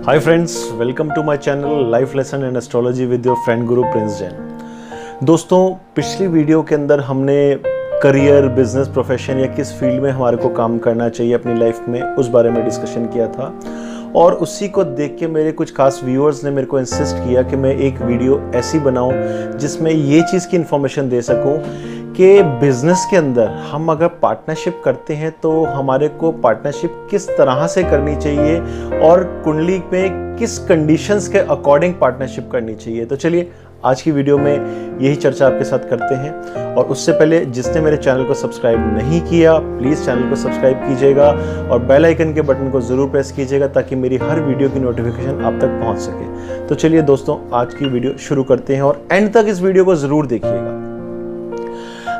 Hi friends, welcome to my channel life lesson and astrology with your friend Guru Prince Jain. दोस्तों, पिछली video के अंदर हमने करियर, बिजनेस, प्रोफेशन या किस फील्ड में हमारे को काम करना चाहिए अपनी लाइफ में, उस बारे में डिस्कशन किया था। और उसी को देख के मेरे कुछ खास व्यूअर्स ने मेरे को इंसिस्ट किया कि मैं एक वीडियो ऐसी बनाऊं जिसमें ये चीज़ की इंफॉर्मेशन दे सकूं कि बिजनेस के अंदर हम अगर पार्टनरशिप करते हैं तो हमारे को पार्टनरशिप किस तरह से करनी चाहिए और कुंडली में किस कंडीशंस के अकॉर्डिंग पार्टनरशिप करनी चाहिए। तो चलिए आज की वीडियो में यही चर्चा आपके साथ करते हैं। और उससे पहले जिसने मेरे चैनल को सब्सक्राइब नहीं किया, प्लीज़ चैनल को सब्सक्राइब कीजिएगा और बेल आइकन के बटन को ज़रूर प्रेस कीजिएगा ताकि मेरी हर वीडियो की नोटिफिकेशन आप तक पहुंच सके। तो चलिए दोस्तों, आज की वीडियो शुरू करते हैं और एंड तक इस वीडियो को ज़रूर देखिएगा।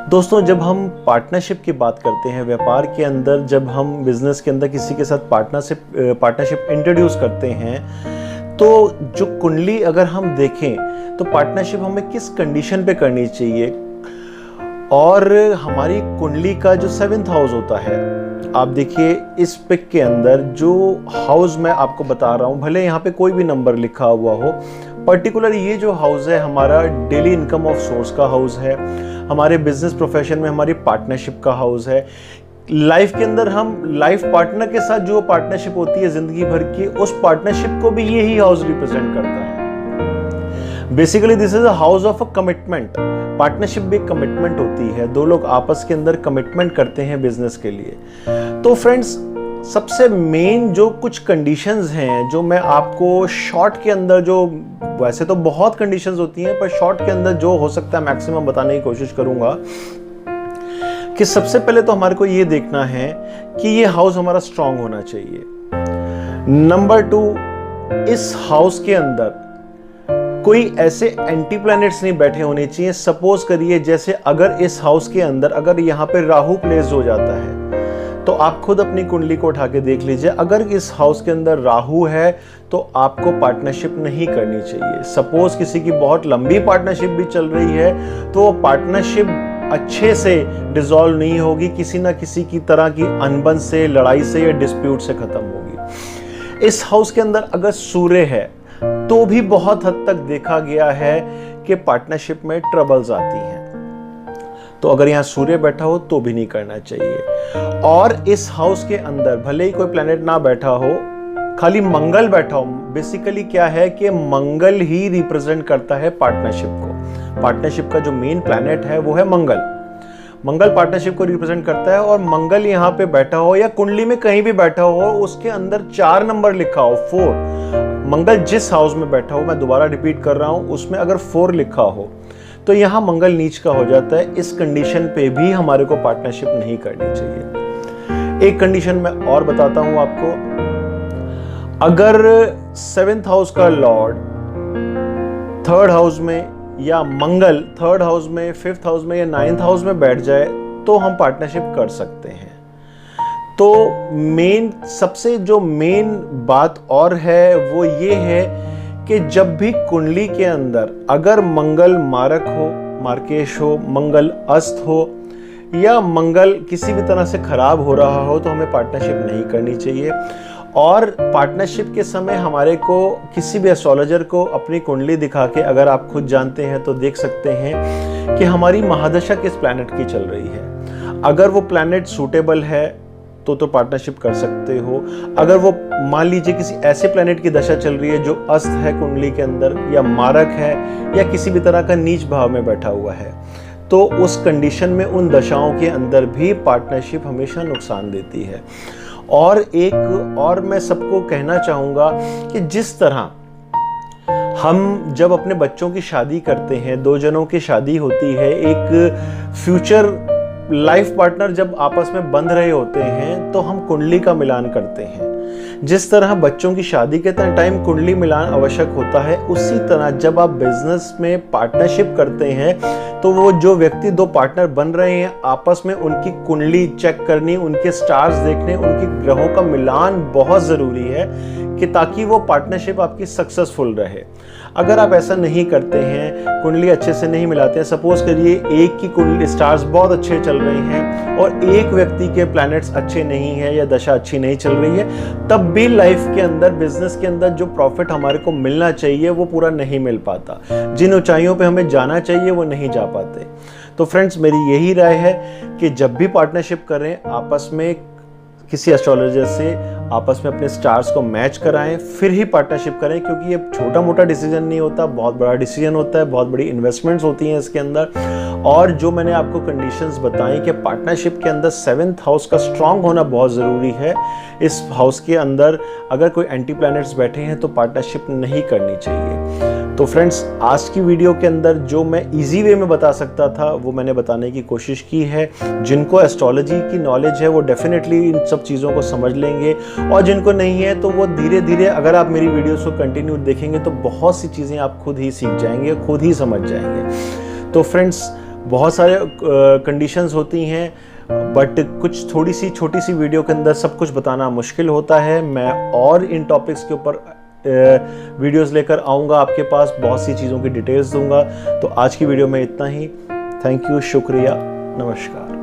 दोस्तों, जब हम पार्टनरशिप की बात करते हैं, व्यापार के अंदर जब हम बिजनेस के अंदर किसी के साथ पार्टनरशिप इंट्रोड्यूस करते हैं, तो जो कुंडली अगर हम देखें तो पार्टनरशिप हमें किस कंडीशन पे करनी चाहिए। और हमारी कुंडली का जो 7th हाउस होता है, आप देखिए इस पिक के अंदर जो हाउस मैं आपको बता रहा हूँ, भले यहाँ पे कोई भी नंबर लिखा हुआ हो, पर्टिकुलर ये जो हाउस है हमारा डेली इनकम ऑफ सोर्स का हाउस है, हमारे बिजनेस प्रोफेशन में हमारी पार्टनरशिप का हाउस है। लाइफ के अंदर हम लाइफ पार्टनर के साथ जो पार्टनरशिप होती है जिंदगी भर की, उस पार्टनरशिप को भी यही हाउस रिप्रेजेंट करता है। Basically this is a house of a commitment. Partnership भी कमिटमेंट होती है, दो लोग आपस के अंदर कमिटमेंट करते हैं बिजनेस के लिए। तो फ्रेंड्स, सबसे मेन जो कुछ कंडीशंस हैं जो मैं आपको शॉर्ट के अंदर, जो वैसे तो बहुत कंडीशंस होती हैं पर शॉर्ट के अंदर जो हो सकता है मैक्सिमम बताने की कोशिश करूंगा कि सबसे पहले तो हमारे को ये देखना है कि ये हाउस हमारा स्ट्रांग होना चाहिए। नंबर 2, इस हाउस के अंदर कोई ऐसे एंटी प्लैनेट्स नहीं बैठे होने चाहिए। सपोज करिए जैसे अगर इस हाउस के अंदर अगर यहाँ पे राहु प्लेस्ड हो जाता है, तो आप खुद अपनी कुंडली को उठा के देख लीजिए, अगर इस हाउस के अंदर राहु है तो आपको पार्टनरशिप नहीं करनी चाहिए। सपोज किसी की बहुत लंबी पार्टनरशिप भी चल रही है तो वो पार्टनरशिप अच्छे से डिसॉल्व नहीं होगी, किसी ना किसी की तरह की अनबन से, लड़ाई से या डिस्प्यूट से खत्म होगी। इस हाउस के अंदर अगर सूर्य है तो भी बहुत हद तक देखा गया है कि पार्टनरशिप में ट्रबल्स आती हैं। तो अगर यहां सूर्य बैठा हो तो भी नहीं करना चाहिए। और इस हाउस के अंदर भले ही कोई प्लैनेट ना बैठा हो, खाली मंगल बैठा हो। बेसिकली क्या है कि मंगल ही रिप्रेजेंट करता है पार्टनरशिप को। पार्टनरशिप का जो मेन प्लैनेट है वो है मंगल। मंगल पार्टनरशिप को रिप्रेजेंट करता है और मंगल यहाँ पे बैठा हो या कुंडली में कहीं भी बैठा हो, उसके अंदर 4 नंबर लिखा हो, 4। मंगल जिस हाउस में बैठा हो, मैं दोबारा रिपीट कर रहा हूं, उसमें अगर 4 लिखा हो तो यहां मंगल नीच का हो जाता है। इस कंडीशन पे भी हमारे को पार्टनरशिप नहीं करनी चाहिए। एक कंडीशन मैं और बताता हूं आपको, अगर 7th हाउस का लॉर्ड 3rd हाउस में या मंगल 3rd हाउस में, 5th हाउस में या 9th हाउस में बैठ जाए तो हम पार्टनरशिप कर सकते हैं। तो सबसे जो मेन बात और है वो ये है कि जब भी कुंडली के अंदर अगर मंगल मारक हो, मार्केश हो, मंगल अस्त हो या मंगल किसी भी तरह से खराब हो रहा हो तो हमें पार्टनरशिप नहीं करनी चाहिए। और पार्टनरशिप के समय हमारे को किसी भी एस्ट्रोलॉजर को अपनी कुंडली दिखा के, अगर आप खुद जानते हैं तो देख सकते हैं कि हमारी महादशा किस प्लैनेट की चल रही है। अगर वो प्लैनेट सूटेबल है तो पार्टनरशिप कर सकते हो। अगर वो मान लीजिए किसी ऐसे प्लैनेट की दशा चल रही है जो अस्त है कुंडली के अंदर या मारक है या किसी भी तरह का नीच भाव में बैठा हुआ है, तो उस कंडीशन में उन दशाओं के अंदर भी पार्टनरशिप हमेशा नुकसान देती है। और एक और मैं सबको कहना चाहूंगा कि जिस तरह हम जब अपने बच्चों की शादी करते हैं, 2 जनों की शादी होती है, एक फ्यूचर लाइफ पार्टनर जब आपस में बंध रहे होते हैं तो हम कुंडली का मिलान करते हैं। जिस तरह बच्चों की शादी के टाइम कुंडली मिलान आवश्यक होता है, उसी तरह जब आप बिजनेस में पार्टनरशिप करते हैं तो वो जो व्यक्ति 2 पार्टनर बन रहे हैं आपस में उनकी कुंडली चेक करनी, उनके स्टार्स देखने, उनके ग्रहों का मिलान बहुत जरूरी है कि ताकि वो पार्टनरशिप आपकी सक्सेसफुल रहे। अगर आप ऐसा नहीं करते हैं, कुंडली अच्छे से नहीं मिलाते हैं, सपोज करिए एक की कुंडली स्टार्स बहुत अच्छे चल रहे हैं और एक व्यक्ति के प्लैनेट्स अच्छे नहीं है या दशा अच्छी नहीं चल रही है, तब भी लाइफ के अंदर, बिजनेस के अंदर जो प्रॉफिट हमारे को मिलना चाहिए वो पूरा नहीं मिल पाता। जिन ऊंचाइयों पे हमें जाना चाहिए वो नहीं जा पाते। तो फ्रेंड्स, मेरी यही राय है कि जब भी पार्टनरशिप करें, आपस में किसी एस्ट्रोलॉजर से आपस में अपने स्टार्स को मैच कराएं, फिर ही पार्टनरशिप करें, क्योंकि ये छोटा मोटा डिसीजन नहीं होता, बहुत बड़ा डिसीजन होता है, बहुत बड़ी इन्वेस्टमेंट्स होती हैं इसके अंदर। और जो मैंने आपको कंडीशंस बताई कि पार्टनरशिप के अंदर 7th हाउस का स्ट्रांग होना बहुत ज़रूरी है। इस हाउस के अंदर अगर कोई एंटी प्लैनेट्स बैठे हैं तो पार्टनरशिप नहीं करनी चाहिए। तो फ्रेंड्स, आज की वीडियो के अंदर जो मैं इजी वे में बता सकता था वो मैंने बताने की कोशिश की है। जिनको एस्ट्रोलॉजी की नॉलेज है वो डेफिनेटली इन सब चीज़ों को समझ लेंगे, और जिनको नहीं है तो वो धीरे धीरे, अगर आप मेरी वीडियोस को कंटिन्यू देखेंगे तो बहुत सी चीज़ें आप खुद ही सीख जाएंगे, खुद ही समझ जाएंगे। तो फ्रेंड्स, बहुत सारे कंडीशंस होती हैं, बट कुछ थोड़ी सी छोटी सी वीडियो के अंदर सब कुछ बताना मुश्किल होता है। मैं और इन टॉपिक्स के ऊपर वीडियोस लेकर आऊँगा आपके पास, बहुत सी चीज़ों की डिटेल्स दूंगा। तो आज की वीडियो में इतना ही। थैंक यू, शुक्रिया, नमस्कार।